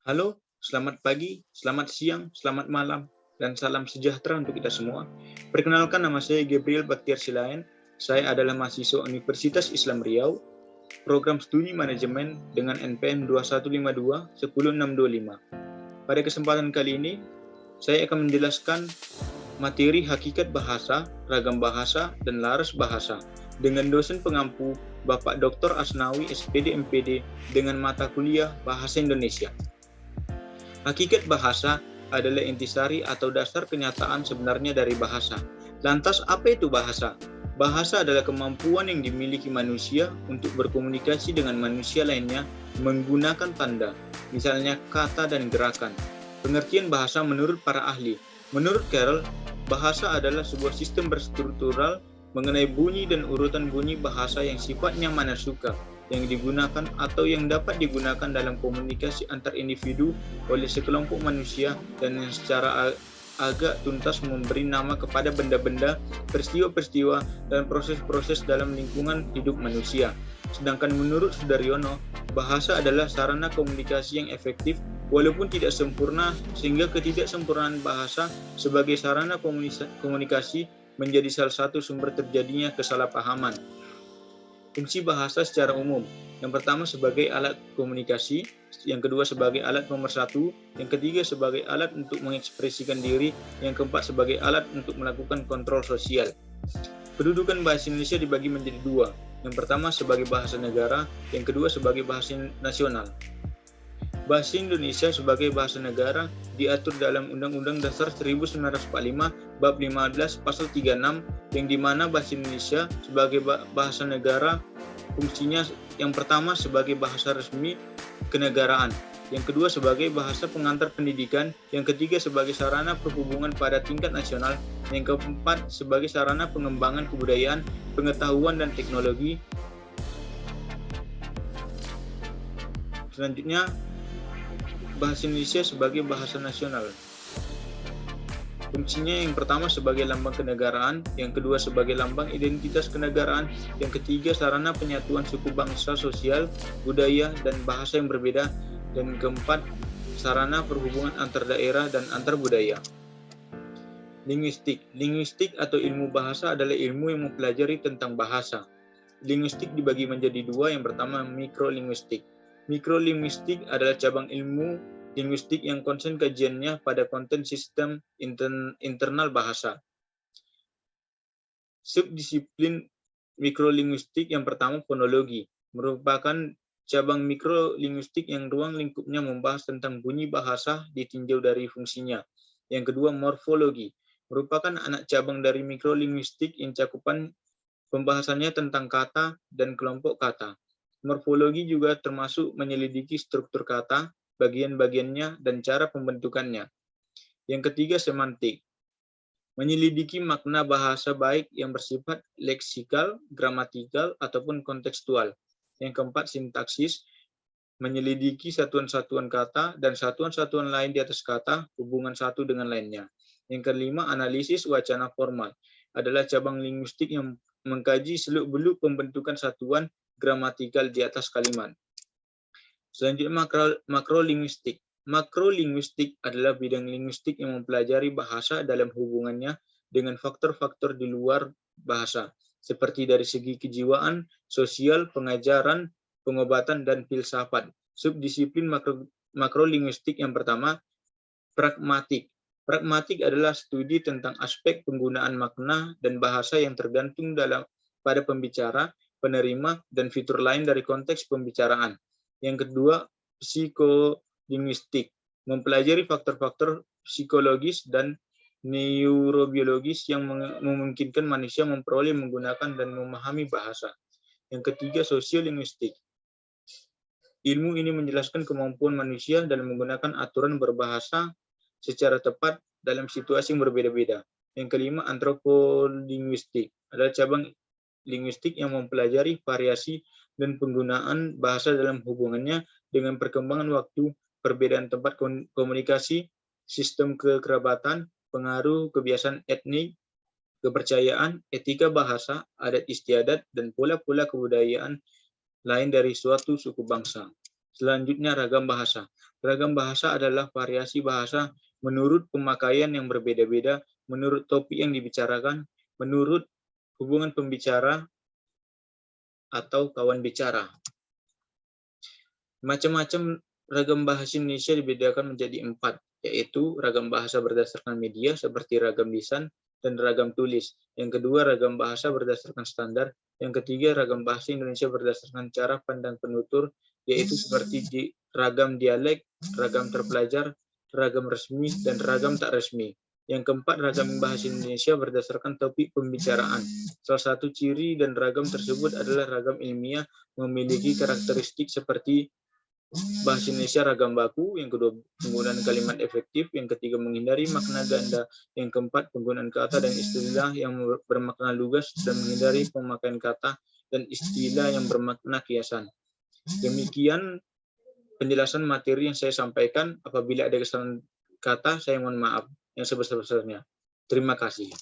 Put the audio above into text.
Halo, selamat pagi, selamat siang, selamat malam, dan salam sejahtera untuk kita semua. Perkenalkan, nama saya Gabriel Baktiar Silayan. Saya adalah mahasiswa Universitas Islam Riau, program studi manajemen dengan NPM 2152-10625. Pada kesempatan kali ini, saya akan menjelaskan materi hakikat bahasa, ragam bahasa, dan laras bahasa dengan dosen pengampu Bapak Dr. Asnawi SPD MPD dengan mata kuliah Bahasa Indonesia. Hakikat bahasa adalah intisari atau dasar kenyataan sebenarnya dari bahasa. Lantas, apa itu bahasa? Bahasa adalah kemampuan yang dimiliki manusia untuk berkomunikasi dengan manusia lainnya menggunakan tanda, misalnya kata dan gerakan. Pengertian bahasa menurut para ahli. Menurut Carroll, bahasa adalah sebuah sistem berstruktural mengenai bunyi dan urutan bunyi bahasa yang sifatnya mana suka, yang digunakan atau yang dapat digunakan dalam komunikasi antar individu oleh sekelompok manusia dan yang secara agak tuntas memberi nama kepada benda-benda, peristiwa-peristiwa, dan proses-proses dalam lingkungan hidup manusia. Sedangkan menurut Sudaryono, bahasa adalah sarana komunikasi yang efektif walaupun tidak sempurna, sehingga ketidaksempurnaan bahasa sebagai sarana komunikasi menjadi salah satu sumber terjadinya kesalahpahaman. Fungsi bahasa secara umum. Yang pertama sebagai alat komunikasi, yang kedua sebagai alat pemersatu, yang ketiga sebagai alat untuk mengekspresikan diri, yang keempat sebagai alat untuk melakukan kontrol sosial. Kedudukan bahasa Indonesia dibagi menjadi dua. Yang pertama sebagai bahasa negara, yang kedua sebagai bahasa nasional. Bahasa Indonesia sebagai bahasa negara diatur dalam Undang-Undang Dasar 1945 Bab 15 Pasal 36, yang dimana bahasa Indonesia sebagai bahasa negara fungsinya yang pertama sebagai bahasa resmi kenegaraan, yang kedua sebagai bahasa pengantar pendidikan, yang ketiga sebagai sarana perhubungan pada tingkat nasional, yang keempat sebagai sarana pengembangan kebudayaan, pengetahuan, dan teknologi. Selanjutnya, bahasa Indonesia sebagai bahasa nasional. Fungsinya yang pertama sebagai lambang kenegaraan, yang kedua sebagai lambang identitas kenegaraan, yang ketiga sarana penyatuan suku bangsa, sosial, budaya, dan bahasa yang berbeda, dan keempat sarana perhubungan antar daerah dan antar budaya. Linguistik. Linguistik atau ilmu bahasa adalah ilmu yang mempelajari tentang bahasa. Linguistik dibagi menjadi dua, yang pertama mikrolinguistik. Mikrolinguistik adalah cabang ilmu linguistik yang konsen kajiannya pada konten sistem internal bahasa. Subdisiplin mikrolinguistik yang pertama fonologi, merupakan cabang mikrolinguistik yang ruang lingkupnya membahas tentang bunyi bahasa ditinjau dari fungsinya. Yang kedua morfologi, merupakan anak cabang dari mikrolinguistik yang cakupan pembahasannya tentang kata dan kelompok kata. Morfologi juga termasuk menyelidiki struktur kata, bagian-bagiannya, dan cara pembentukannya. Yang ketiga, semantik. Menyelidiki makna bahasa baik yang bersifat leksikal, gramatikal, ataupun kontekstual. Yang keempat, sintaksis. Menyelidiki satuan-satuan kata dan satuan-satuan lain di atas kata, hubungan satu dengan lainnya. Yang kelima, analisis wacana formal. Adalah cabang linguistik yang mengkaji seluk-beluk pembentukan satuan gramatikal di atas kalimat. Selanjutnya, makrolinguistik. Makrolinguistik adalah bidang linguistik yang mempelajari bahasa dalam hubungannya dengan faktor-faktor di luar bahasa, seperti dari segi kejiwaan, sosial, pengajaran, pengobatan, dan filsafat. Subdisiplin makrolinguistik yang pertama, pragmatik. Pragmatik adalah studi tentang aspek penggunaan makna dan bahasa yang tergantung pada pembicara, penerima, dan fitur lain dari konteks pembicaraan. Yang kedua, psikolinguistik, mempelajari faktor-faktor psikologis dan neurobiologis yang memungkinkan manusia memperoleh, menggunakan, dan memahami bahasa. Yang ketiga, sosiolinguistik. Ilmu ini menjelaskan kemampuan manusia dalam menggunakan aturan berbahasa secara tepat dalam situasi yang berbeda-beda. Yang kelima, antropolinguistik, adalah cabang linguistik yang mempelajari variasi dan penggunaan bahasa dalam hubungannya dengan perkembangan waktu, perbedaan tempat komunikasi, sistem kekerabatan, pengaruh kebiasaan etnik, kepercayaan, etika bahasa, adat istiadat, dan pola-pola kebudayaan lain dari suatu suku bangsa. Selanjutnya, ragam bahasa. Ragam bahasa adalah variasi bahasa menurut pemakaian yang berbeda-beda, menurut topik yang dibicarakan, menurut hubungan pembicara atau kawan bicara. Macam-macam ragam bahasa Indonesia dibedakan menjadi 4, yaitu ragam bahasa berdasarkan media seperti ragam lisan dan ragam tulis. Yang kedua, ragam bahasa berdasarkan standar. Yang ketiga, ragam bahasa Indonesia berdasarkan cara pandang penutur, yaitu seperti ragam dialek, ragam terpelajar, ragam resmi, dan ragam tak resmi. Yang keempat, ragam bahasa Indonesia berdasarkan topik pembicaraan. Salah satu ciri dan ragam tersebut adalah ragam ilmiah memiliki karakteristik seperti bahasa Indonesia ragam baku, yang kedua penggunaan kalimat efektif, yang ketiga menghindari makna ganda, yang keempat penggunaan kata dan istilah yang bermakna lugas dan menghindari pemakaian kata dan istilah yang bermakna kiasan. Demikian penjelasan materi yang saya sampaikan. Apabila ada kesalahan kata, saya mohon maaf yang sebesar-besarnya. Terima kasih.